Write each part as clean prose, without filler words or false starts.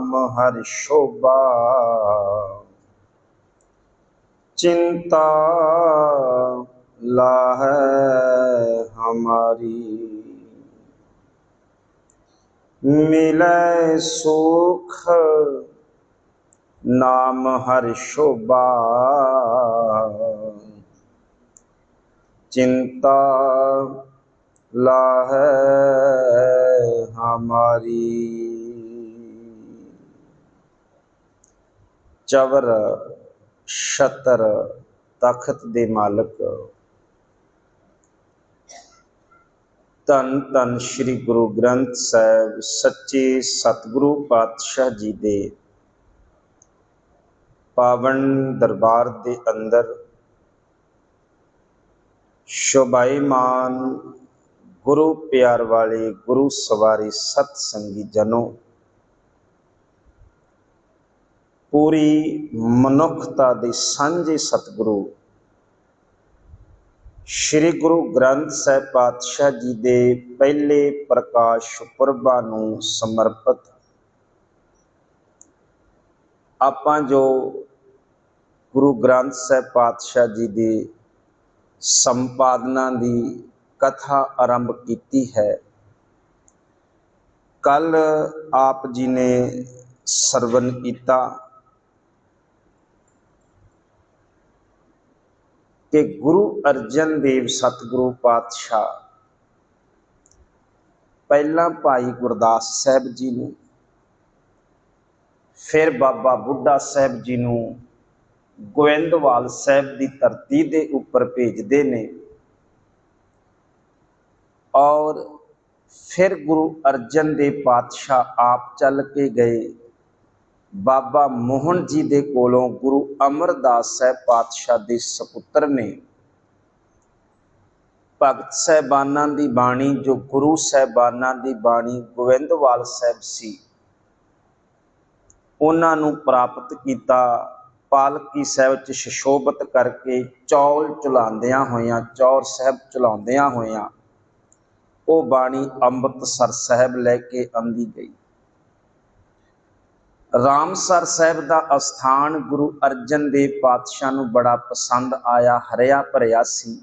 नाम हरि शोभा, चिंता लाहै हमारी। मिलै सुख नाम हरि शोभा, चिंता लाहै हमारी। चवर छतर तख्त दे मालक धन धन श्री गुरु ग्रंथ साहिब सच्चे सतगुरु पातशाह जी दे पावन दरबार दे अंदर शोभाईमान गुरु प्यार वाले गुरु सवारी सतसंगी जनों, पूरी मनुखता दे सांझे सतगुरु श्री गुरु ग्रंथ साहिब पातशाह जी दे पहले प्रकाश पुरबां नूं समर्पित आपां जो गुरु ग्रंथ साहिब पातशाह जी दे संपादना दी कथा आरंभ की है। कल आप जी ने सरवण कीता कि गुरु अर्जन देव सतगुरु पातशाह पहला भाई गुरदास साहब जी नूं, फिर बाबा बुढ़ा साहब जी नूं गोविंदवाल साहब की धरती के उपर भेजते ने और फिर गुरु अर्जन देव पातशाह आप चल के गए बाबा मोहन जी दे कोलों गुरु अमरदास साहब पातशाह दे सपुत्र ने भगत साहबाना की बाणी जो गुरु साहबाना की बाणी गोविंदवाल साहब सी उन्हां नूं प्राप्त किया। पालकी साहब च सुशोभित करके चौल चुलांदियां होइयां चौर साहब चुलाउंदियां होइयां वो बाणी अमृतसर साहब लैके आंदी गई। रामसर साहब का अस्थान गुरु अर्जन देव पातशाह नूं बड़ा पसंद आया, हरिया भरिया सी।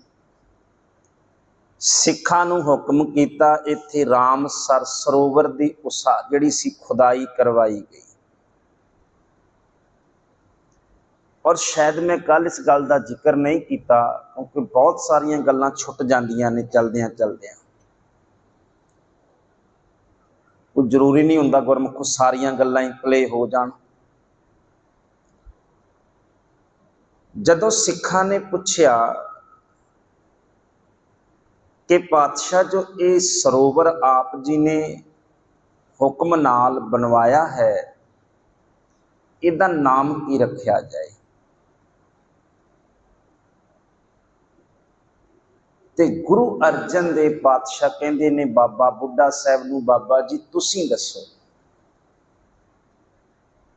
सिखां नूं हुक्म कीता इत्थे रामसर सरोवर की उसा जिहड़ी सी खुदाई करवाई गई। और शायद मैं कल इस गल का जिक्र नहीं किया क्योंकि बहुत सारिया गल्लां छुट जांदियां ने चलदियां चलदियां। कोई जरूरी नहीं हुंदा गुरमुखो सारिया गल्लां ही प्ले हो जाण। जदों सिखां ने पुछया कि पातशाह जो ये सरोवर आप जी ने हुक्म नाल बनवाया है इहदा नाम की रखा जाए, ते गुरु अर्जन देव पातशाह कहंदे ने बाबा बुढ़ा साहब नूं बाबा जी तुसीं दसो।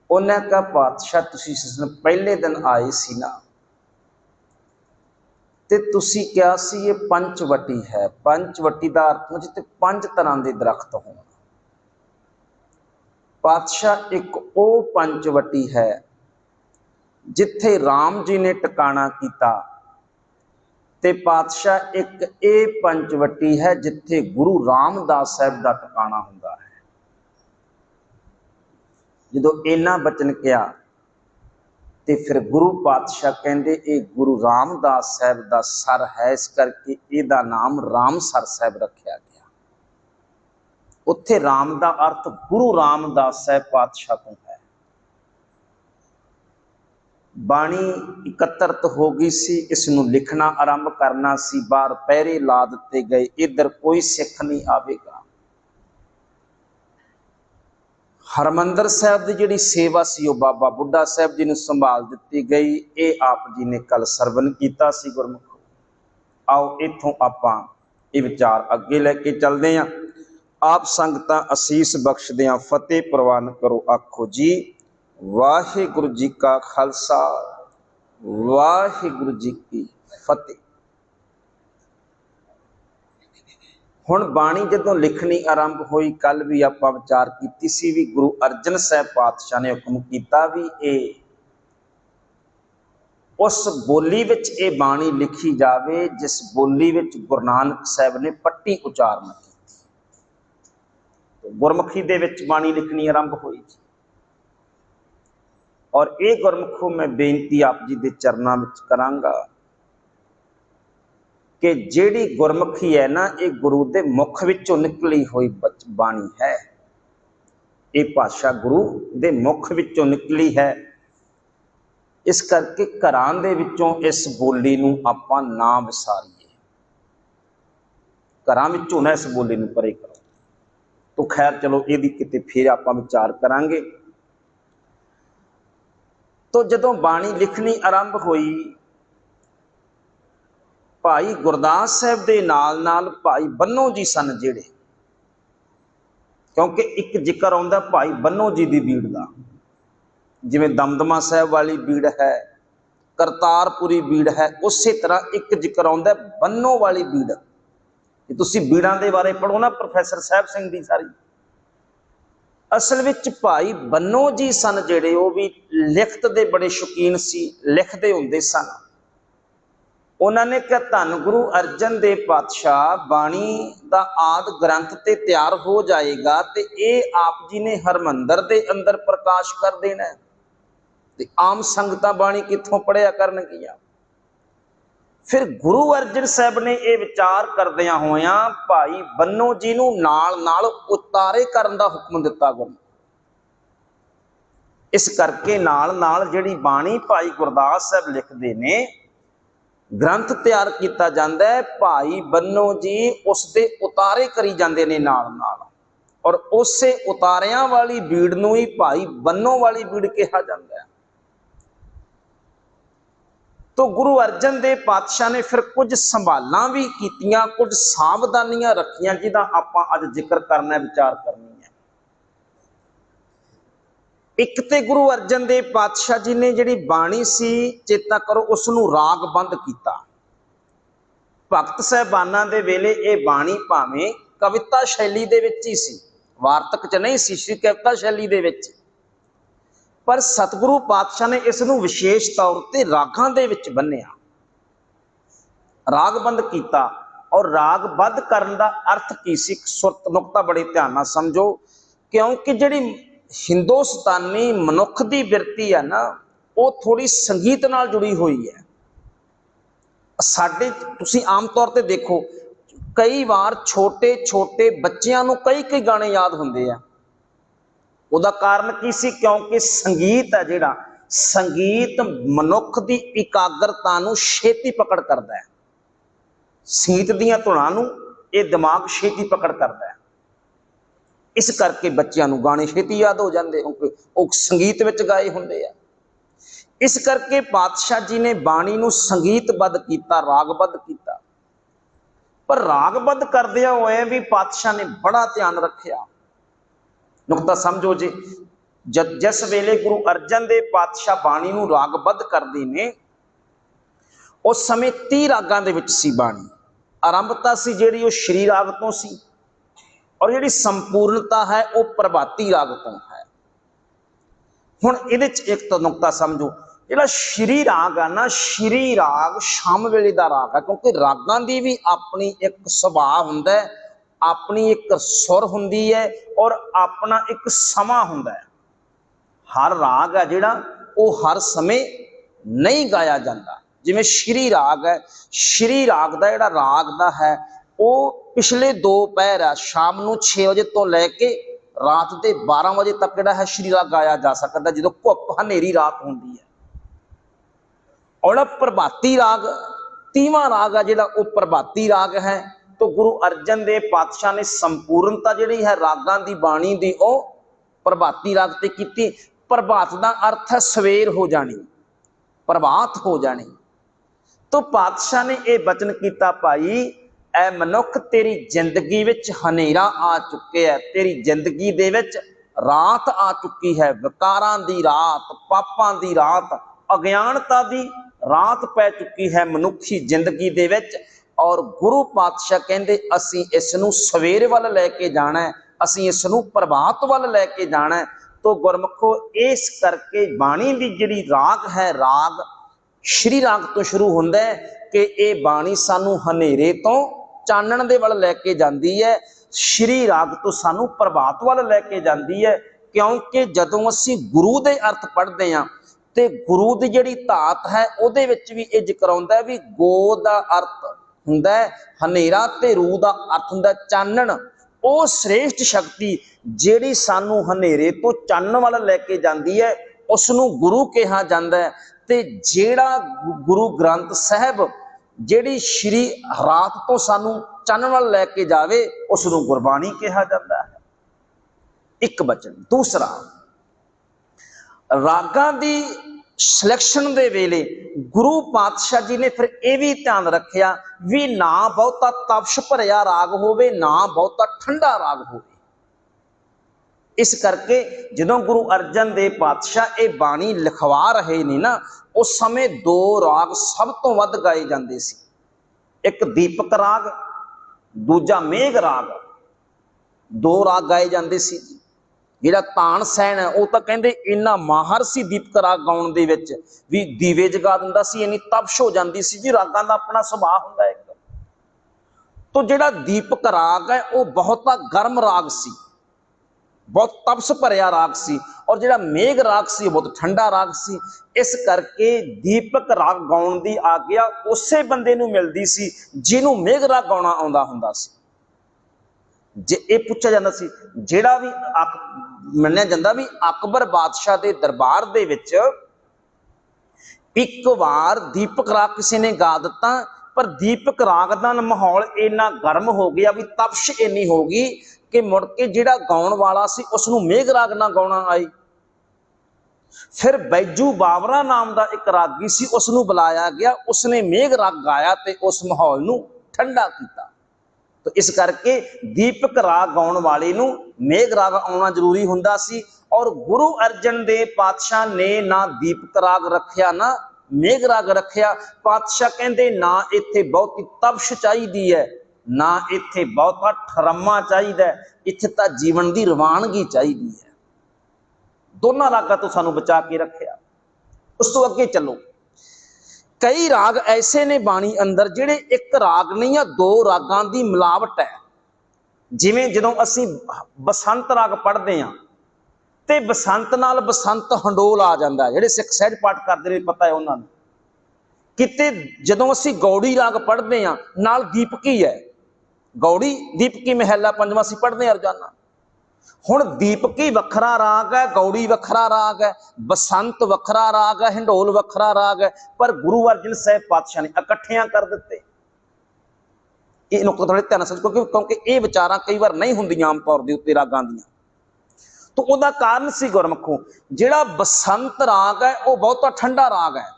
उन्हें कहा पातशाह तुसीं जिस दिन पहले दिन आए सी ना ते तुसीं क्या सी ये पंचवटी है। पंचवटी का अर्थ हो जिते 5 तरह के दरख्त होण। पातशाह एक वो पंचवटी है जिथे राम जी ने टिकाणा किया, ते पातशाह एक ये पंचवटी है जिथे गुरु रामदास साहब का टिकाणा हुंदा है। जदों इन्ना बचन किया ते फिर गुरु पातशाह कहंदे ये गुरु रामदास साहब का सर है, इस करके इहदा नाम रामसर साहब रखा गया। उत्थे राम का अर्थ गुरु रामदास साहब पातशाह को है। बाणी एकत्रित हो गई सी, इसनूं लिखना आरंभ करना सी, बाहर पहरे ला दिते गए, इधर कोई सिख नहीं आवेगा। हरमंदर साहब की जिहड़ी सेवा सी वो बाबा बुढ़ा साहब जी ने संभाल दी गई। ये आप जी ने कल सरवण किया सी गुरमुखो। आओ इत्थों आपां ये विचार अगे लैके चलते हैं। आप संगतां असीस बख्शदियां फतेह प्रवान करो। आखो जी वाहिगुरु जी का खालसा वाहिगुरु जी की फतेह। ਹੁਣ ਬਾਣੀ ਜਦੋਂ ਲਿਖਣੀ ਆਰੰਭ ਹੋਈ, ਕੱਲ ਵੀ ਆਪਾਂ ਵਿਚਾਰ ਕੀਤੀ ਸੀ ਵੀ ਗੁਰੂ ਅਰਜਨ ਸਾਹਿਬ ਪਾਤਸ਼ਾਹ ਨੇ ਹੁਕਮ ਕੀਤਾ ਵੀ ਇਹ ਉਸ ਬੋਲੀ ਵਿੱਚ ਇਹ ਬਾਣੀ ਲਿਖੀ ਜਾਵੇ ਜਿਸ ਬੋਲੀ ਵਿੱਚ ਗੁਰੂ ਨਾਨਕ ਸਾਹਿਬ ਨੇ ਪੱਟੀ ਉਚਾਰਨ ਕੀਤੀ। ਗੁਰਮੁਖੀ ਦੇ ਵਿੱਚ ਬਾਣੀ ਲਿਖਣੀ ਆਰੰਭ ਹੋਈ ਜੀ। ਔਰ ਇਹ ਗੁਰਮੁਖੋ ਮੈਂ ਬੇਨਤੀ ਆਪ ਜੀ ਦੇ ਚਰਨਾਂ ਵਿੱਚ ਕਰਾਂਗਾ ਕਿ ਜਿਹੜੀ ਗੁਰਮੁਖੀ ਹੈ ਨਾ, ਇਹ ਗੁਰੂ ਦੇ ਮੁਖ ਵਿੱਚੋਂ ਨਿਕਲੀ ਹੋਈ ਬਾਣੀ ਹੈ। ਇਹ ਭਾਸ਼ਾ ਗੁਰੂ ਦੇ ਮੁਖ ਵਿੱਚੋਂ ਨਿਕਲੀ ਹੈ। ਇਸ ਕਰਕੇ ਘਰਾਂ ਦੇ ਵਿੱਚੋਂ ਇਸ ਬੋਲੀ ਨੂੰ ਆਪਾਂ ਨਾ ਵਿਸਾਰੀਏ, ਘਰਾਂ ਵਿੱਚੋਂ ਨਾ ਇਸ ਬੋਲੀ ਨੂੰ ਪਰੇ ਕਰੋ। ਤੋ ਖੈਰ ਚਲੋ ਇਹਦੀ ਕਿਤੇ ਫਿਰ ਆਪਾਂ ਵਿਚਾਰ ਕਰਾਂਗੇ। ਤੋ ਜਦੋਂ ਬਾਣੀ ਲਿਖਣੀ ਆਰੰਭ ਹੋਈ, ਭਾਈ ਗੁਰਦਾਸ ਸਾਹਿਬ ਦੇ ਨਾਲ ਨਾਲ ਭਾਈ ਬੰਨੋ ਜੀ ਸਨ ਜਿਹੜੇ, ਕਿਉਂਕਿ ਇੱਕ ਜ਼ਿਕਰ ਆਉਂਦਾ ਭਾਈ ਬੰਨੋ ਜੀ ਦੀ ਬੀੜ ਦਾ, ਜਿਵੇਂ ਦਮਦਮਾ ਸਾਹਿਬ ਵਾਲੀ ਬੀੜ ਹੈ, ਕਰਤਾਰਪੁਰੀ ਬੀੜ ਹੈ, ਉਸੇ ਤਰ੍ਹਾਂ ਇੱਕ ਜ਼ਿਕਰ ਆਉਂਦਾ ਬੰਨੋ ਵਾਲੀ ਬੀੜ। ਜੇ ਤੁਸੀਂ ਬੀੜਾਂ ਦੇ ਬਾਰੇ ਪੜ੍ਹੋ ਨਾ ਪ੍ਰੋਫੈਸਰ ਸਾਹਿਬ ਸਿੰਘ ਦੀ ਸਾਰੀ, ਅਸਲ ਵਿੱਚ ਭਾਈ ਬੰਨੋ ਜੀ ਸਨ ਜਿਹੜੇ, ਉਹ ਵੀ ਲਿਖਤ ਦੇ ਬੜੇ ਸ਼ੌਕੀਨ ਸੀ, ਲਿਖਦੇ ਹੁੰਦੇ ਸਨ। ਉਹਨਾਂ ਨੇ ਕਿਹਾ ਧੰਨ ਗੁਰੂ ਅਰਜਨ ਦੇਵ ਪਾਤਸ਼ਾਹ ਬਾਣੀ ਦਾ ਆਦਿ ਗ੍ਰੰਥ ਤੇ ਤਿਆਰ ਹੋ ਜਾਏਗਾ ਤੇ ਇਹ ਆਪ ਜੀ ਨੇ ਹਰਮੰਦਰ ਦੇ ਅੰਦਰ ਪ੍ਰਕਾਸ਼ ਕਰ ਦੇਣਾ ਤੇ ਆਮ ਸੰਗਤਾਂ ਬਾਣੀ ਕਿੱਥੋਂ ਪੜ੍ਹਿਆ ਕਰਨਗੀਆਂ। ਫਿਰ ਗੁਰੂ ਅਰਜਨ ਸਾਹਿਬ ਨੇ ਇਹ ਵਿਚਾਰ ਕਰਦਿਆਂ ਹੋਇਆਂ ਭਾਈ ਬੰਨੋ ਜੀ ਨੂੰ ਨਾਲ ਨਾਲ ਉਤਾਰੇ ਕਰਨ ਦਾ ਹੁਕਮ ਦਿੱਤਾ ਗੁਰੂ। ਇਸ ਕਰਕੇ ਨਾਲ ਨਾਲ ਜਿਹੜੀ ਬਾਣੀ ਭਾਈ ਗੁਰਦਾਸ ਸਾਹਿਬ ਲਿਖਦੇ ਨੇ, ਗ੍ਰੰਥ ਤਿਆਰ ਕੀਤਾ ਜਾਂਦਾ ਹੈ, ਭਾਈ ਬੰਨੋ ਜੀ ਉਸ ਦੇ ਉਤਾਰੇ ਕਰੀ ਜਾਂਦੇ ਨੇ ਨਾਲ ਨਾਲ। ਔਰ ਉਸੇ ਉਤਾਰਿਆਂ ਵਾਲੀ ਬੀੜ ਨੂੰ ਹੀ ਭਾਈ ਬੰਨੋ ਵਾਲੀ ਬੀੜ ਕਿਹਾ ਜਾਂਦਾ ਹੈ। ਤੋ ਗੁਰੂ ਅਰਜਨ ਦੇਵ ਪਾਤਸ਼ਾਹ ਨੇ ਫਿਰ ਕੁਝ ਸੰਭਾਲਾਂ ਵੀ ਕੀਤੀਆਂ, ਕੁਝ ਸਾਵਧਾਨੀਆਂ ਰੱਖੀਆਂ, ਜਿਹਦਾ ਆਪਾਂ ਅੱਜ ਜ਼ਿਕਰ ਕਰਨਾ, ਵਿਚਾਰ ਕਰਨੀ ਹੈ। ਇੱਕ ਤੇ ਗੁਰੂ ਅਰਜਨ ਦੇਵ ਪਾਤਸ਼ਾਹ ਜੀ ਨੇ ਜਿਹੜੀ ਬਾਣੀ ਸੀ, ਚੇਤਾ ਕਰੋ, ਉਸ ਨੂੰ ਰਾਗਬੰਦ ਕੀਤਾ। ਭਗਤ ਸਾਹਿਬਾਨਾਂ ਦੇ ਵੇਲੇ ਇਹ ਬਾਣੀ ਭਾਵੇਂ ਕਵਿਤਾ ਸ਼ੈਲੀ ਦੇ ਵਿੱਚ ਹੀ ਸੀ, ਵਾਰਤਕ ਚ ਨਹੀਂ ਸੀ, ਸ਼੍ਰੀ ਕਵਿਤਾ ਸ਼ੈਲੀ ਦੇ ਵਿੱਚ, ਪਰ ਸਤਿਗੁਰੂ ਪਾਤਸ਼ਾਹ ਨੇ ਇਸ ਨੂੰ ਵਿਸ਼ੇਸ਼ ਤੌਰ ਤੇ ਰਾਗਾਂ ਦੇ ਵਿੱਚ ਬੰਨਿਆ, ਰਾਗਬੰਦ ਕੀਤਾ। ਔਰ ਰਾਗਬੱਧ ਕਰਨ ਦਾ ਅਰਥ ਕੀ ਸੀ? ਸੁਰਤ ਨੁਕਤਾ ਬੜੇ ਧਿਆਨ ਨਾਲ ਸਮਝੋ, ਕਿਉਂਕਿ ਜਿਹੜੀ ਹਿੰਦੁਸਤਾਨੀ ਮਨੁੱਖ ਦੀ ਬਿਰਤੀ ਹੈ ਨਾ, ਉਹ ਥੋੜੀ ਸੰਗੀਤ ਨਾਲ ਜੁੜੀ ਹੋਈ ਹੈ। ਸਾਡੇ ਤੁਸੀਂ ਆਮ ਤੌਰ ਤੇ ਦੇਖੋ, ਕਈ ਵਾਰ ਛੋਟੇ ਛੋਟੇ ਬੱਚਿਆਂ ਨੂੰ ਕਈ ਕਈ ਗਾਣੇ ਯਾਦ ਹੁੰਦੇ ਆ। ਉਹਦਾ ਕਾਰਨ ਕੀ ਸੀ? ਕਿਉਂਕਿ ਸੰਗੀਤ ਹੈ ਜਿਹੜਾ, ਸੰਗੀਤ ਮਨੁੱਖ ਦੀ ਇਕਾਗਰਤਾ ਨੂੰ ਛੇਤੀ ਪਕੜ ਕਰਦਾ ਹੈ। ਸੰਗੀਤ ਦੀਆਂ ਧੁਨਾਂ ਨੂੰ ਇਹ ਦਿਮਾਗ ਛੇਤੀ ਪਕੜ ਕਰਦਾ ਹੈ। ਇਸ ਕਰਕੇ ਬੱਚਿਆਂ ਨੂੰ ਗਾਣੇ ਛੇਤੀ ਯਾਦ ਹੋ ਜਾਂਦੇ, ਕਿਉਂਕਿ ਉਹ ਸੰਗੀਤ ਵਿੱਚ ਗਾਏ ਹੁੰਦੇ ਆ। ਇਸ ਕਰਕੇ ਪਾਤਸ਼ਾਹ ਜੀ ਨੇ ਬਾਣੀ ਨੂੰ ਸੰਗੀਤਬੱਧ ਕੀਤਾ, ਰਾਗਬੱਧ ਕੀਤਾ। ਪਰ ਰਾਗਬੱਧ ਕਰਦਿਆਂ ਹੋਏ ਵੀ ਪਾਤਸ਼ਾਹ ਨੇ ਬੜਾ ਧਿਆਨ ਰੱਖਿਆ। ਨੁਕਤਾ ਸਮਝੋ ਜੀ, ਜਿਸ ਵੇਲੇ ਗੁਰੂ ਅਰਜਨ ਦੇਵ ਪਾਤਸ਼ਾਹ ਬਾਣੀ ਨੂੰ ਰਾਗਬੱਧ ਕਰਦੇ ਨੇ, ਉਸ ਸਮੇਂ 30 ਰਾਗਾਂ ਦੇ ਵਿੱਚ ਸੀ ਬਾਣੀ। ਆਰੰਭਤਾ ਸੀ ਜਿਹੜੀ ਉਹ ਸ਼੍ਰੀ ਰਾਗ ਤੋਂ ਸੀ, ਔਰ ਜਿਹੜੀ ਸੰਪੂਰਨਤਾ ਹੈ ਉਹ ਪ੍ਰਭਾਤੀ ਰਾਗ ਤੋਂ ਹੈ। ਹੁਣ ਇਹਦੇ ਚ ਇੱਕ ਤਾਂ ਨੁਕਤਾ ਸਮਝੋ, ਜਿਹੜਾ ਸ਼੍ਰੀ ਰਾਗ ਆ ਨਾ, ਸ਼੍ਰੀ ਰਾਗ ਸ਼ਾਮ ਵੇਲੇ ਦਾ ਰਾਗ ਹੈ, ਕਿਉਂਕਿ ਰਾਗਾਂ ਦੀ ਵੀ ਆਪਣੀ ਇੱਕ ਸੁਭਾਅ ਹੁੰਦਾ ਹੈ, ਆਪਣੀ ਇੱਕ ਸੁਰ ਹੁੰਦੀ ਹੈ, ਔਰ ਆਪਣਾ ਇੱਕ ਸਮਾਂ ਹੁੰਦਾ ਹੈ। ਹਰ ਰਾਗ ਹੈ ਜਿਹੜਾ ਉਹ ਹਰ ਸਮੇਂ ਨਹੀਂ ਗਾਇਆ ਜਾਂਦਾ। ਜਿਵੇਂ ਸ਼੍ਰੀ ਰਾਗ ਹੈ, ਸ਼੍ਰੀ ਰਾਗ ਦਾ ਜਿਹੜਾ ਰਾਗ ਦਾ ਹੈ ਉਹ ਪਿਛਲੇ 2 ਪਹਿਰ ਆ, ਸ਼ਾਮ ਨੂੰ 6 ਵਜੇ ਤੋਂ ਲੈ ਕੇ ਰਾਤ ਦੇ 12 ਵਜੇ ਤੱਕ ਜਿਹੜਾ ਹੈ ਸ਼੍ਰੀ ਰਾਗ ਗਾਇਆ ਜਾ ਸਕਦਾ, ਜਦੋਂ ਘੁੱਪ ਹਨੇਰੀ ਰਾਤ ਹੁੰਦੀ ਹੈ। ਔਰ ਪ੍ਰਭਾਤੀ ਰਾਗ 30ਵਾਂ ਰਾਗ ਆ ਜਿਹੜਾ, ਉਹ ਪ੍ਰਭਾਤੀ ਰਾਗ ਹੈ। तो गुरु अर्जन देव पातशाह ने संपूर्णता जिहड़ी है रागां दी बाणी दी ओ प्रभाती राग ते कीती। प्रभात दा अर्थ है सवेर हो जानी, प्रभात हो जानी। तो पातशाह ने यह बचन किया, भाई ऐ मनुख तेरी जिंदगी विच हनेरा आ चुके है, तेरी जिंदगी दे विच रात आ चुकी है, विकारां दी रात, पापां दी रात, अज्ञानता दी रात पै चुकी है मनुखी जिंदगी दे विच। और गुरु पातशाह कहते असी इसनू सवेरे वाल लैके जाना है, असी इसनू प्रभात वाल लैके जाना है। तो गुरमुखो इस करके बाणी की जिहड़ी राग है, राग श्री राग तो शुरू होंदा है कि ये बाणी सानू हनेरे तो चानण दे वाल लैके जाती है, श्री राग तो सानू प्रभात वाल लैके जाती है। क्योंकि जदों असी गुरु दे अर्थ पढ़ते हैं तो गुरु की जिहड़ी धात है उहदे विच भी ये जिक्र आउंदा है भी गो दा अर्थ हुंदा है हनेरा ते रू दा अर्थ हुंदा चानण। वो श्रेष्ठ शक्ति जिहड़ी सानू हनेरे तो चानण वाल लैके जाती है उसनू गुरु कहा जाता है। ते जिहड़ा गुरु ग्रंथ साहब जिहड़ी श्री रात तो सानू चानण वाल लैके जावे उसनू गुरबाणी कहा जाता है। एक वचन। दूसरा, रागां दी सिलेक्शन दे वेले गुरु पातशाह जी ने फिर यह भी ध्यान रखिया भी ना बहुता तपश भरिया राग होवे, ना बहुता ठंडा राग होवे। इस करके जदों गुरु अर्जन देव पातशाह ये बाणी लिखवा रहे ने ना, उस समय दो राग सब तो वध गाए जाते सी, एक दीपक राग, दूजा मेघ राग। दो राग गाए जाते सी। जिहड़ा तानसैन है वह तो कहते इन्ना माहर सी दीपक राग गाउण दे विच भी दीवे जगा दिंदा सी, इन्नी तपश हो जाती सी जी। रागां दा अपना सुभाव हुंदा है। तो जिहड़ा दीपक राग है वह बहुता गर्म राग सी, बहुत तपस भरिया राग सी, और जिहड़ा मेघ राग सी बहुत ठंडा राग सी। इस करके दीपक राग गाउण दी आग्या उसे बंदे नूं मिलदी सी जिहनूं मेघ राग गाउणा आउंदा हुंदा सी। जे ये पूछा जाता सी, जिहड़ा भी मन्निया जाता भी अकबर बादशाह के दरबार दे विच एक बार दीपक राग किसी ने गा दिता, पर दीपक राग का माहौल इन्ना गर्म हो गया भी तपश इन्नी हो गई कि मुड़ के जिहड़ा गाउण वाला सी उसनूं मेघ राग ना गाउणा आई। फिर बैजू बावरा नाम का एक रागी सी, उसनूं बुलाया गया, उसने मेघ राग गाया ते उस माहौल नूं ठंडा किया। तो इस करके दीपक राग गाउण वाले नूं मेघ राग आउणा जरूरी हुंदा सी। और गुरु अर्जन देव पातशाह ने ना दीपक राग रखिया ना मेघ राग रखिया। पातशाह कहंदे ना इत्थे बहुती तपश चाहिदी है, ना इत्थे बहुता ठरम्मा चाहिदा है, इत्थे तां जीवन की रवानगी चाहिदी है। दोनों रागां तो सानू बचा के रखिया। उस तो अगे चलो, कई राग ऐसे ने बाणी अंदर जिहड़े एक राग नहीं है, दो रागां दी मिलावट है। जिवें जदों असीं बसंत राग पढ़दे हां ते बसंत नाल बसंत हंडोल आ जांदा है। जिहड़े सिख सहज पाठ करदे ने पता है उन्हां नूं। किते जदों असीं गौड़ी राग पढ़दे हां नाल दीपकी है, गौड़ी दीपकी महला पंजवां असीं पढ़दे हां रोजाना। हुण दीपकी वखरा राग है, गौड़ी वखरा राग है, बसंत वखरा राग है, हिंडोल वखरा राग है, पर गुरु अर्जन साहब पातशाह ने इकट्ठियां कर दिते। ये नुकता थोड़े ध्यान समझो, क्योंकि ये विचारां कई बार नहीं हुंदियां आम तौर दे उत्ते रागां दियां। तो उहदा कारण सी गुरमुखों, जिहड़ा बसंत राग है वह बहुता ठंडा राग है।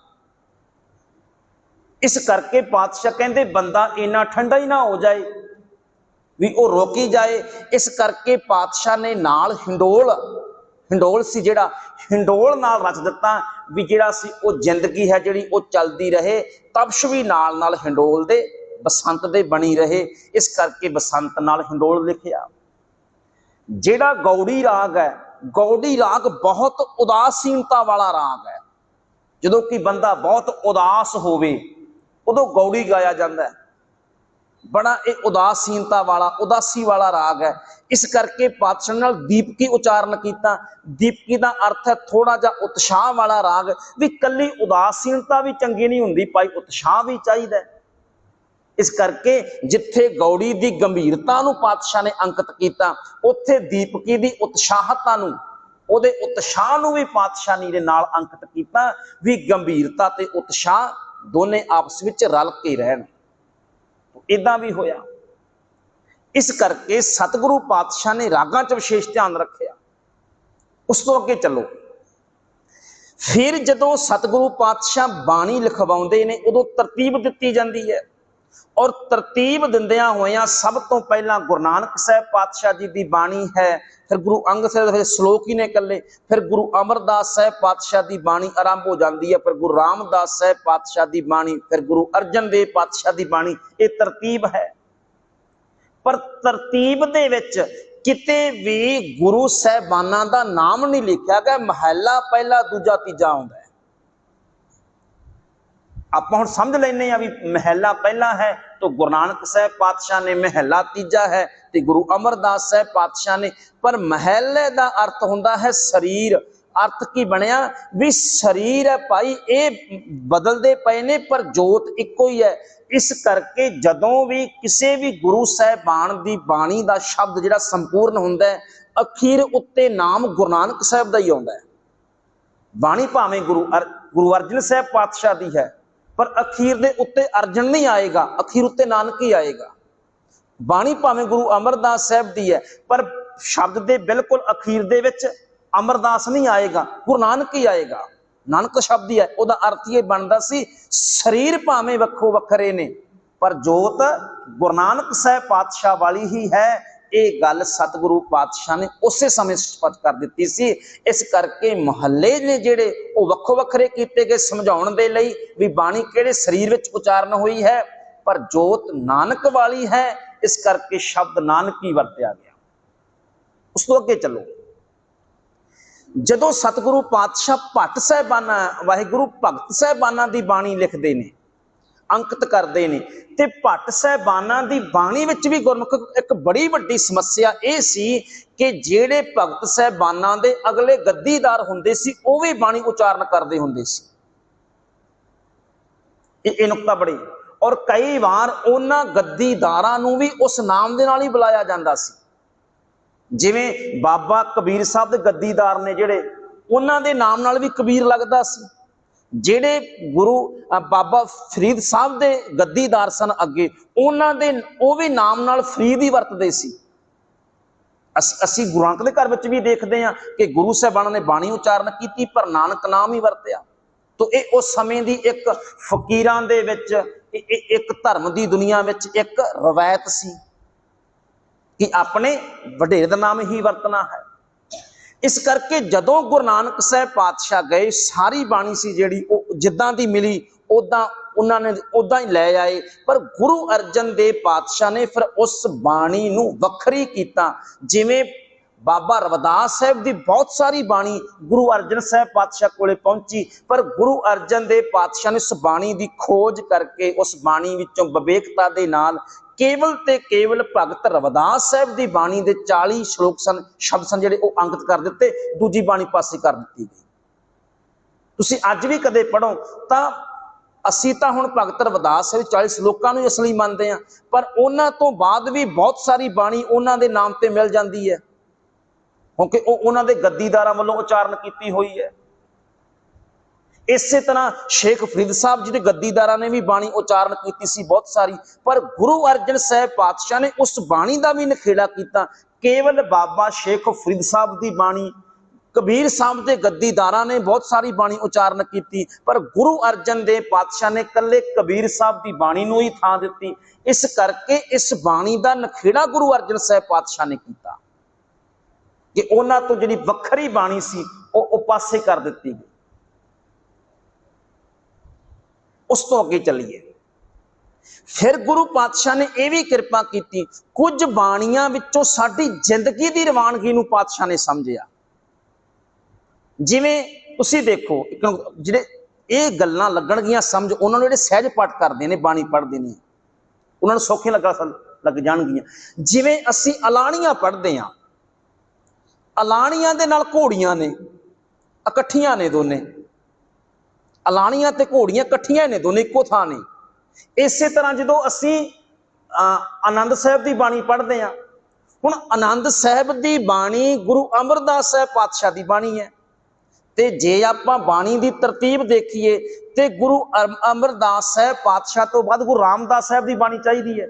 इस करके पातशाह कहंदे बंदा इन्ना ठंडा ही ना हो जाए भी वो रोकी जाए। इस करके पातशाह ने नाल हिंडोल, हिंडोल सी जिहड़ा हिंडोल नाल रच दिता भी जिहड़ा सी वो जिंदगी है जिहड़ी वो चलदी रहे, तपश भी नाल नाल हिंडोल दे बसंत दे बनी रहे। इस करके बसंत नाल हिंडोल लिखिया। जिहड़ा गौड़ी राग है, गौड़ी राग बहुत उदासीनता वाला राग है। जदों कि बंदा बहुत उदास होवे उदों गौड़ी गाया जाता है। बड़ा एक उदासीनता वाला, उदासी वाला राग है। इस करके पातशाह नाल दीपकी उचारण किया। दीपकी का अर्थ है थोड़ा जा उत्साह वाला राग। भी कली उदासीनता भी चंगी नहीं हुंदी, भाई उत्साह भी चाहिए। इस करके जिथे गौड़ी की गंभीरता नूं पातशाह ने अंकित किया, उत्थे दीपकी की उत्साहता नूं, उहदे उत्साह नूं भी पातशाह ने नाल अंकित किया भी गंभीरता ते उत्साह दोने आपस विच रल के रहन। इदां भी होया। इस करके सतगुरु पातशाह ने रागां च विशेष ध्यान रखिया। उस तो अगे चलो, फिर जदों सतगुरु पातशाह बाणी लिखवाउंदे ने उदों तरतीब दित्ती जांदी है। और तरतीब दिंदियां होइयां सब तो पहला गुरु नानक साहब पातशाह जी की बाणी है, फिर गुरु अंगद साहब के श्लोक ही ने कले, फिर गुरु अमरदास साहब पातशाह की बाणी आरंभ हो जाती है, फिर गुरु रामदास साहब पातशाह की बाणी, फिर गुरु अर्जन देव पातशाह की बाणी। ये तरतीब है। पर तरतीब दे विच किते भी गुरु साहबाना का नाम नहीं लिखा गया, महला पहला दूजा तीजा आउंदा है। आप हम समझ लेने भी महला पहला है तो गुरु नानक साहब पातशाह ने, महला तीजा है तो गुरु अमरदास साहब पातशाह ने। पर महले का अर्थ होंदा है शरीर। अर्थ की बनया भी शरीर है भाई, ये बदलते पे ने पर जोत इको ही है। इस करके जदों भी किसी भी गुरु साहबान की बाणी का शब्द जिहड़ा संपूर्ण हुंदा है, अखीर उत्ते नाम गुरु नानक साहब का ही आउंदा है। बाणी भावें गुरु अर्जन साहब पातशाह की है, पर अखीर दे उत्ते अर्जन नहीं आएगा, अखीर उत्ते नानक ही आएगा। बाणी भावें गुरु अमरदास साहब की है, पर शब्द दे बिल्कुल अखीर दे विच अमरदास नहीं आएगा, गुरु नानक ही आएगा। नानक शब्द ही है, उहदा अर्थ ये बनता सी शरीर भावें वक्खो वखरे ने पर जोत गुरु नानक साहब पातशाह वाली ही है। ये गल सतगुरु पातशाह ने उस समय स्पष्ट कर दी सी। इस करके महल्ले ने जेड़े वो वक्खो वखरे किए गए समझाउण दे लई भी बाणी किहड़े शरीर विच उचारण हुई है, पर जोत नानक वाली है। इस करके शब्द नानक ही वरत्या गया। उस तो अगे चलो, जदों सतगुरु पातशाह भट्ट साहबाना वाहिगुरु भगत साहबाना की बाणी लिखते हैं, अंकित करते हैं, तो भट्ट साहबाना की बाणी विच भी गुरमुख एक बड़ी वड्डी समस्या ये सी कि जेड़े भगत साहबाना दे अगले गद्दीदार हुंदे सी वो भी बाणी उचारण करते हुंदे सी। ये नुकता बड़ी। और कई बार उन्हां गद्दीदारां नूं भी उस नाम दे नाल ही बुलाया जांदा सी। जिवें बाबा कबीर साहब दे गद्दीदार ने जेड़े, उन्हां दे नाम नाल भी कबीर लगदा सी। जेड़े गुरु बाबा फरीद साहब दे गद्दीदार सन अगे, उन्हां दे वो भी नाम नाल फरीद ही वरतदे सी। असीं गुरु नानक दे घर विच भी देखदे हां कि गुरु साहबाना ने बाणी उचारण कीती पर नानक नाम ही वरतिया। तो ये उस समय दी एक फकीरां दे विच, एक धर्म की दुनिया विच एक रवायत सी कि अपने वडेरे दा नाम ही वरतना है। इस करके जदों गुरु नानक साहब पातशाह गए, सारी बाणी सी जिहड़ी जिद्दां दी मिली उदां उन्होंने उदां ही लै आए। पर गुरु अर्जन देव पातशाह ने फिर उस बाणी नूं वखरी कीता। जिवें बाबा रविदास साहब की बहुत सारी बाणी गुरु अर्जन साहब पातशाह कोले पहुंची, पर गुरु अर्जन देव पातशाह ने उस बाणी की खोज करके उस बाणी विचों विवेकता दे नाल केवल ते केवल भगत रविदास साहब की बाणी के 40 श्लोक सन, शब्द सन जिहड़े वो अंकित कर दिते, दूजी बाणी पासे कर दी गई। तुसीं अज भी कदे पढ़ो तां असीं तां हुण भगत रविदास साहब 40 श्लोकां नूं असली मनदे हां, पर उन्हां तों बाद भी बहुत सारी बाणी उन्हां दे नाम ते मिल जांदी है, क्योंकि उन्हां दे गद्दीदारां वल्लों उचारण कीती हुई है। इसे तरह शेख फरीद साहब जी के गद्दीदारां ने भी बाणी उचारण की सी बहुत सारी, पर गुरु अर्जन साहब पातशाह ने उस बाणी का भी नखेड़ा किया। केवल बाबा शेख फरीद साहब की बाणी, कबीर साहब के गद्दीदारां ने बहुत सारी बाणी उचारण की, पर गुरु अर्जन देव पातशाह ने कल्ले कबीर साहब की बाणी नूं ही थां दित्ती। इस करके इस बाणी का नखेड़ा गुरु अर्जन साहब पातशाह ने किया कि उन्हां तो जिहड़ी वखरी बाणी सी वो पासे कर दित्ती गई। उस तो अगे चलीए, फिर गुरु पातशाह ने यह भी कृपा की, कुछ बाणियां विचों साडी जिंदगी की रवानगी नूं पातशाह ने समझिया। जिवें तुसीं देखो जिहड़े ये गल्लां लगणगियां समझ, उन्हां नूं जिहड़े सहज पाठ करदे ने, बाणी पढ़दे ने, उन्हां नूं सौखियां लग जाणगियां। जिवें असीं अलाणियां पढ़दे हां, अलाणियां दे नाल घोड़ियां ने, इकट्ठियां ने दोने, अलाणियां ते घोड़ियां कट्ठियां ने, दोनों इको थां ने। इसे तरह जो असी आनंद साहब की बाणी पढ़ते हैं, हुण आनंद साहब की बाणी गुरु अमरदास साहब पातशाह की बाणी है, तो जे आपां बाणी की तरतीब देखिए तो गुरु अमरदास साहब पातशाह तो बाद गुरु रामदास साहब की बाणी चाहिए है।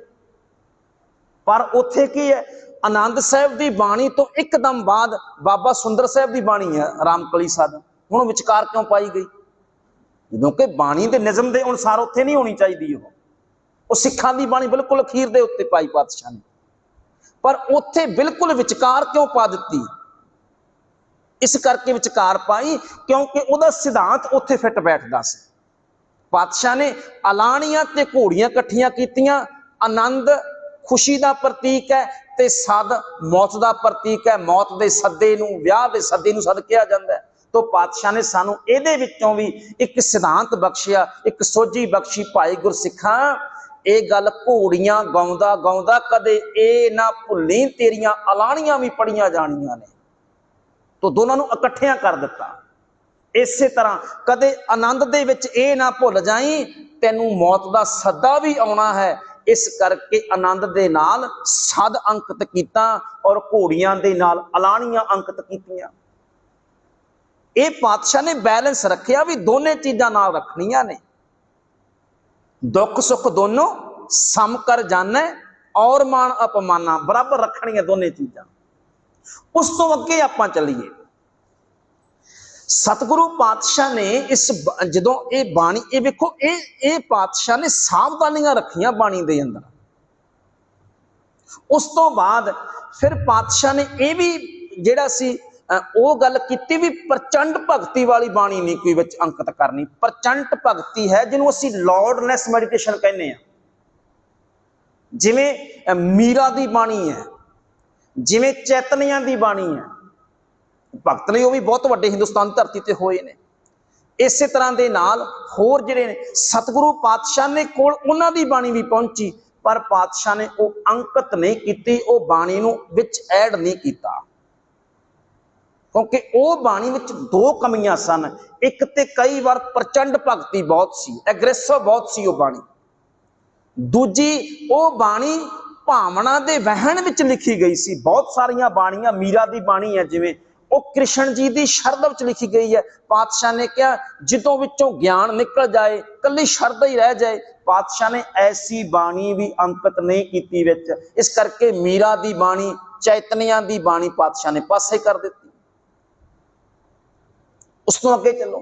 पर उत्थे की है, आनंद साहब की बाणी तो एकदम बाद बाबा सुंदर साहब की बाणी है रामकली साध। हुण विचकार क्यों पाई गई? क्योंकि बाणी के निज़म के अनुसार उत्थे नहीं होनी चाहिए। ਉਹ ਸਿੱਖਾਂ ਦੀ ਬਾਣੀ ਬਿਲकुल ਅਖੀਰ ਦੇ ਉੱਤੇ ਪਾਈ ਪਾਤਸ਼ਾਹ ने, पर उत्थे बिल्कुल विचकार क्यों पा दी? इस करके विचकार पाई क्योंकि उहदा सिद्धांत उत्थे फिट बैठदा सी। पातशाह ने अलाणियां ते घोड़ियां इकट्ठियां कीतियां। आनंद खुशी का प्रतीक है ते सद मौत का प्रतीक है। मौत के सद्दे नूं, विआह के सद्दे नूं सद कहा जाता है। तो पातशाह ने सानू इहदे विचों भी एक सिद्धांत बख्शिया, एक सोझी बख्शी। भाई गुरसिखा, ये गल घोड़ियां गाउंदा गाउंदा कदे ए ना भुल्ली तेरियां अलाणियां भी पढ़ियां जाणियां ने। तो दोनों नूं इकट्ठियां कर दिता। इसे तरह कदे आनंद दे विच ए ना भुल जाई, तैनूं मौत दा सद्दा भी आउणा है। इस करके आनंद दे नाल सद अंकित कीता और घोड़ियां दे नाल अलाणियां अंकित कीतियां। ये पातशाह ने बैलेंस रखिया भी दोने चीज़ां नाल रखनियां ने। दुख सुख दोनों सम कर जाना और मान अपमाना बराबर रखनिया दोने चीज़ां। उस तो अगे आपां चलीए। सतगुरु पातशाह ने इस जदों ये बाणी ये वेखो ये पातशाह ने सावधानियां रखियां बाणी दे अंदर। उस तो बाद फिर पातशाह ने यह भी जिहड़ा सी वो गल कीती भी प्रचंड भगती वाली बाणी नहीं कोई विच अंकित करनी। प्रचंड भगती है जिन्हों असीं लॉर्डलैस मैडिटेशन कहने आ। जिवें मीरा दी बाणी है, जिवें चैतन्या दी बाणी है। भगत ने वो भी बहुत वड्डे हिंदुस्तान की धरती ते होए ने। इस तरह दे नाल होर जिहड़े ने सतगुरु पातशाह ने कोल उन्हां दी बाणी भी पहुंची, पर पातशाह ने वो अंकित नहीं की, वो बाणी नूं विच ऐड नहीं किया। क्योंकि वो बाणी विच दो कमियां सन। एक ते कई बार प्रचंड भगती बहुत सी, एग्रेसिव बहुत सी वो बाणी। दूजी वो बाणी भावना दे वहन विच लिखी गई सी। बहुत सारियां बाणियां मीरा दी बाणी है जिवें वो कृष्ण जी की शरद विच लिखी गई है। पातशाह ने कहा जितों विचों ज्ञान निकल जाए, कल्ली शरद ही रह जाए। पातशाह ने ऐसी बाणी भी अंकित नहीं की विच। इस करके मीरा दी बाणी, चैतन्या दी बाणी पातशाह ने पासे कर दी। उस तो अगे चलो,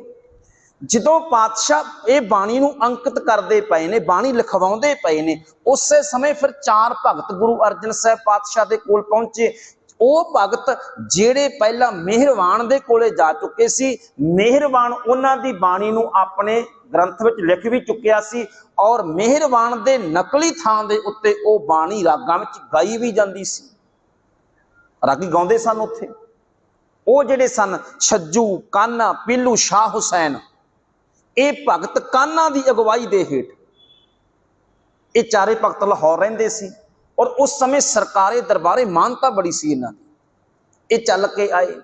जदों पातशाह ये बाणी नूं अंकित करते पे ने, बाणी लिखवाउंदे पे ने, उस समय फिर चार भगत गुरु अर्जन साहब पातशाह दे कोल पहुंचे। वो भगत जेड़े पहला मेहरवान दे कोले जा चुके सी, मेहरवान उन्हां दी बाणी नूं अपने ग्रंथ विच लिख भी चुकिया सी और मेहरवान दे नकली थां दे उत्ते वो बाणी रागां विच गाई भी जांदी सी। रागी गाउंदे सन उत्थे। वो जिहड़े सन छज्जू, कान्हा, पीलू, शाह हुसैन, ये भगत कान्हा की अगवाई दे हेठ ये चारे भगत लाहौर रहिंदे सी। और उस समय सरकारे दरबारे मानता बड़ी सी इन्हां दी। ये चल के आए।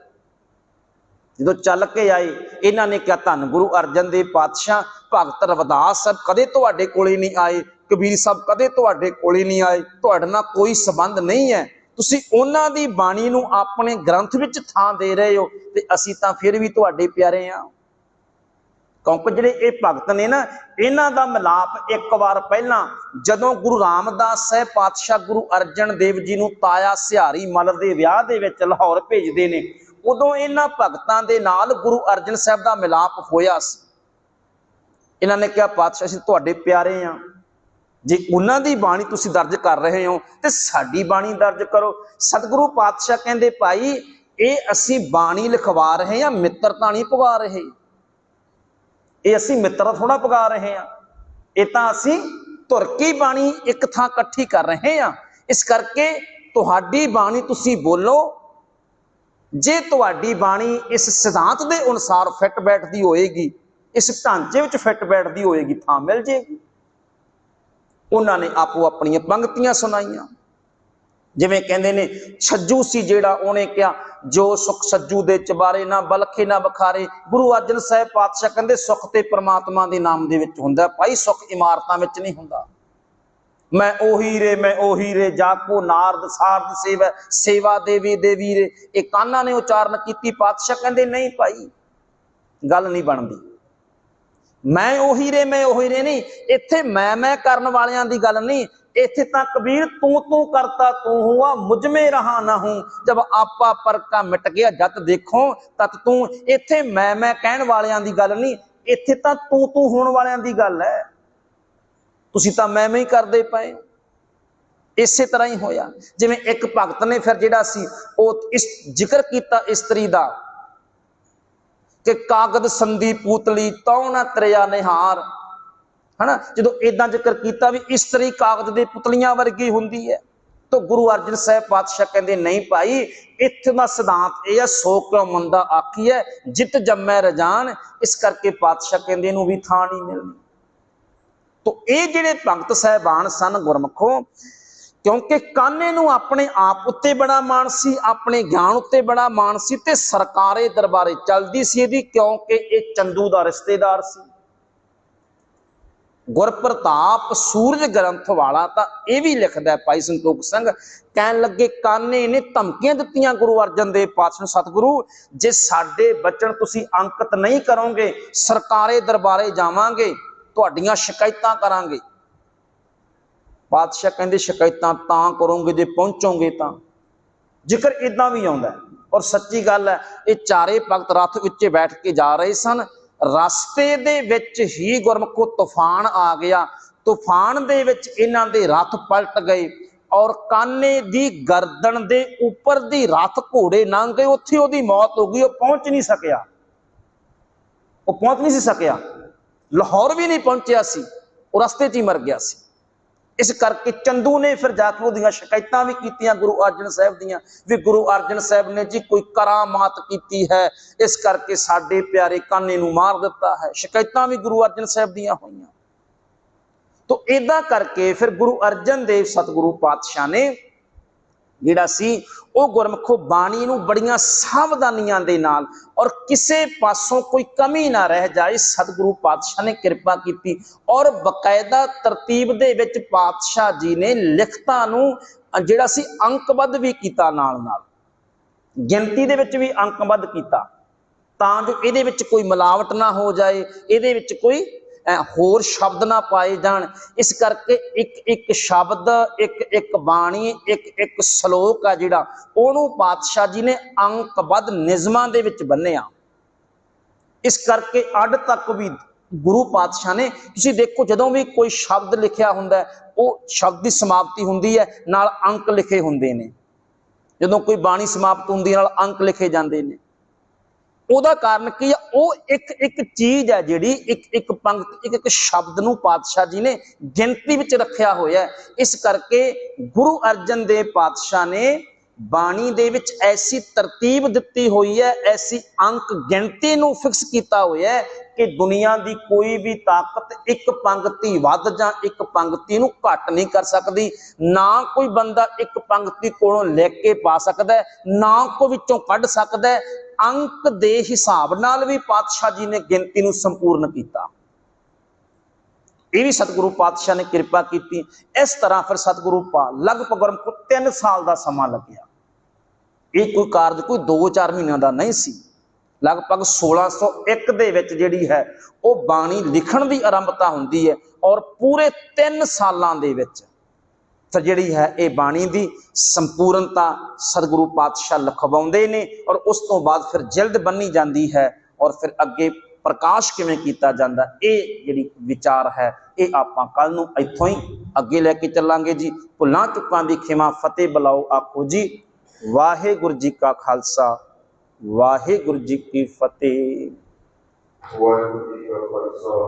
जो चल के आए इन्हां ने क्या धन गुरु अर्जन देव पातशाह, भगत रविदास साहब कदे तुहाडे कोले नहीं आए, कबीर साहब कदे तुहाडे कोले नहीं आए, तुहाडे नाल कोई संबंध नहीं है। तुसीं उन्हां दी बाणी नूं अपने ग्रंथ विच थां दे रहे हो ते असीं तां फिर भी तुहाडे प्यारे आ। क्योंकि जिहड़े ये भगत ने ना, इन्हां दा मिलाप एक बार पहला जदों गुरु रामदास साहब पातशाह गुरु अर्जन देव जी नूं ताया सिहारी मल दे विआह दे विच लाहौर भेजदे ने, उदों इन्हां भगतां दे नाल गुरु अर्जन साहब दा मिलाप होया सी। इन्हां ने कहा पातशाह असीं तुहाडे प्यारे आ, जे उन्हां दी बाणी तुसीं दर्ज कर रहे हो ते साडी बाणी दर्ज करो। सतगुरु पातशाह कहंदे भाई ये असीं बाणी लिखवा रहे हैं, मित्रता नहीं पवा रहे। ये असीं मित्र थोड़ा पगा रहे हैं, ये तां असीं तुर के बाणी एक थां इकट्ठी कर रहे हैं। इस करके तुहाडी बाणी तुसीं बोलो, जे तुहाडी बाणी इस सिद्धांत के अनुसार फिट बैठती होएगी, इस ढांचे विच फिट बैठती होएगी, थां मिल जाएगी। उन्होंने आपो अपनियां पंक्तियां सुनाइयां। जिवें कहंदे ने छज्जू सी जेड़ा उहने कहा जो सुख सज्जू दे चबारे ना बलखे ना बखारे। गुरु अर्जन साहब पातशाह कहंदे सुख ते परमात्मा दे नाम दे विच हुंदा भाई, सुख इमारतां विच नहीं हुंदा। मैं ओही रे जाको नारद सारद सेवा सेवा देवी देवी रे, ये कान्हा ने उचारण की। पातशाह कहंदे नहीं भाई गल नहीं बनदी। मैं ओही रे नहीं, इत्थे मैं करन वालियां दी गल नहीं। इत्थे तां कबीर तू करता तू हुआ, मुझ में रहा ना हूं, जब आपा पर का मिट गया जत देखो तत तू। इत्थे मैं कहण वालियां दी गल नहीं, इत्थे तां तू होण वालियां दी गल है। तुसीं तां मैं ही करदे पए। इसे तरह ही होया जिवें एक भगत ने फिर जिहड़ा सी वो इस जिक्र किया इस्त्री दा कि कागद संधी पूतली तौ ना त्रिया निहार, है ना, जो इदा जिक्र किया भी इस्त्री कागज दे पुतलियां वर्गी हुंदी है। तो गुरु अर्जन साहब पातशाह कहते नहीं भाई, इत्थे दा सिद्धांत यह है, सो क्यों मंदा आखी है जित जम्मै रजान, इस करके पातशाह कहते इनू भी थां नहीं मिलनी। तो ये जिहड़े भगत साहबान सन गुरमुखो, क्योंकि कान्हे नूं अपने आप उत्ते बड़ा मान सी, अपने ज्ञान उत्ते बड़ा मान सी, ते सरकारे दरबारे चलदी सी इहदी, क्योंकि ये चंदू दा रिश्तेदार सी। गुरप्रताप सूरज ग्रंथ वाला तो यह भी लिखता है, भाई संतोख सिंह कहन लगे कान्हे ने धमकियां दित्तियां गुरु अर्जन देव पातशाह, सतगुरु जे साडे बचन तुसी अंकित नहीं करोगे, सरकारे दरबारे जावांगे, तुहाडीआं शिकायतां करांगे। पातशाह कहंदे शिकायतां तां करोगे जे पहुंचोगे तां। जिक्र इदां भी आउंदा है और सच्ची गल है, ये चारे भगत रथ विच बैठ के जा रहे सन, रस्ते दे विच ही गुरमुखो तूफान आ गया, तूफान दे विच इन्हां दे रथ पलट गए और कान्हे दी गर्दन दे उपर दी रथ घोड़े लंघ गए, उत्थे ओहदी मौत हो गई, वो पहुंच नहीं सकिया, वो पहुंच नहीं सकिया, लाहौर भी नहीं पहुंचिया सी, वो रस्ते च ही मर गया सी। इस करके चंदू ने फिर जाके उहदियां शिकायतां भी कीतियां गुरु अर्जन साहब दियां, भी गुरु अर्जन साहब ने जी कोई करामात की है, इस करके साडे प्यारे कान्हे नूं मार दिता है। शिकायतां भी गुरु अर्जन साहब दियां होईयां। तो इदां करके फिर गुरु अर्जन देव सतगुरु पातशाह ने जिहड़ा सी वो गुरमुखो बाणी नूं बड़ियां सावधानियां दे नाल और किसे पासों कोई कमी ना रह जाए, सतगुरु पातशाह ने कृपा की और बकायदा तरतीब दे विच पातशाह जी ने लिखतां नूं जिहड़ा सी अंकबद्ध भी कीता, नाल नाल गिनती दे विच भी अंकबद्ध कीता, तां जो इहदे विच कोई मिलावट ना हो जाए, इहदे विच कोई होर शब्द ना पाए जान। इस करके एक एक शब्द, एक एक बाणी, एक एक सलोक आ जिहड़ा ओनू पातशाह जी ने अंकबद्ध निज़मां दे विच बन्निया। इस करके अड तक भी गुरु पातशाह ने, तुसीं देखो जदों भी कोई शब्द लिखिया हुंदा है, वो शब्द की समाप्ति हुंदी है नाल अंक लिखे हुंदे ने, जदों कोई बाणी समाप्त हुंदी है नाल अंक लिखे जांदे ने। ਉਹਦਾ ਕਾਰਨ ਕੀ ਹੈ, ਉਹ ਇੱਕ ਇੱਕ ਚੀਜ਼ ਹੈ ਜਿਹੜੀ ਇੱਕ ਇੱਕ ਪੰਕਤੀ, ਇੱਕ ਇੱਕ ਸ਼ਬਦ ਨੂੰ ਪਾਤਸ਼ਾਹ ਜੀ ਨੇ ਗਿਣਤੀ ਵਿੱਚ ਰੱਖਿਆ ਹੋਇਆ ਹੈ। ਇਸ ਕਰਕੇ ਗੁਰੂ ਅਰਜਨ ਦੇਵ ਪਾਤਸ਼ਾਹ ਨੇ ਬਾਣੀ ਦੇ ਵਿੱਚ ਐਸੀ ਤਰਤੀਬ ਦਿੱਤੀ ਹੋਈ ਹੈ, ਐਸੀ ਅੰਕ ਗਿਣਤੀ ਨੂੰ ਫਿਕਸ ਕੀਤਾ ਹੋਇਆ ਹੈ ਕਿ ਦੁਨੀਆ ਦੀ ਕੋਈ ਵੀ ਤਾਕਤ ਇੱਕ ਪੰਕਤੀ ਵੱਧ ਜਾਂ ਇੱਕ ਪੰਕਤੀ ਨੂੰ ਘੱਟ ਨਹੀਂ ਕਰ ਸਕਦੀ। ਨਾ ਕੋਈ ਬੰਦਾ ਇੱਕ ਪੰਕਤੀ ਕੋਲੋਂ ਲਿਖ ਕੇ ਪਾ ਸਕਦਾ, ਨਾ ਕੋਈ ਵਿੱਚੋਂ ਕੱਢ ਸਕਦਾ। अंक दे हिसाब नाल भी पातशाह जी ने गिनती नूं संपूर्ण किया। यह भी सतगुरु पातशाह ने कृपा की। इस तरह फिर सतगुरु लगभग 3 साल का समा लग्या। ये कोई कार्य कोई 2-4 महीनों का नहीं सी। लगभग 1601 दे विच जिहड़ी है वो बाणी लिखण की आरंभता हुंदी है और पूरे 3 सालां दे विच फिर जिहड़ी है ये बाणी की संपूर्णता सतगुरु पातशाह लिखवाउंदे ने और उस तो बाद फिर जिल्द बनी जाती है और फिर अगे प्रकाश किवें कीता जांदा, ये जिहड़ी विचार है ये आपां कल नूं इत्थों ही अगे लैके चलांगे जी। भुलां चुकां दी खिमा फतेह बुलाओ आखो जी। वाहिगुरू जी का खालसा, वाहिगुरू जी की फतेह। वाहिगुरू जी का खालसा।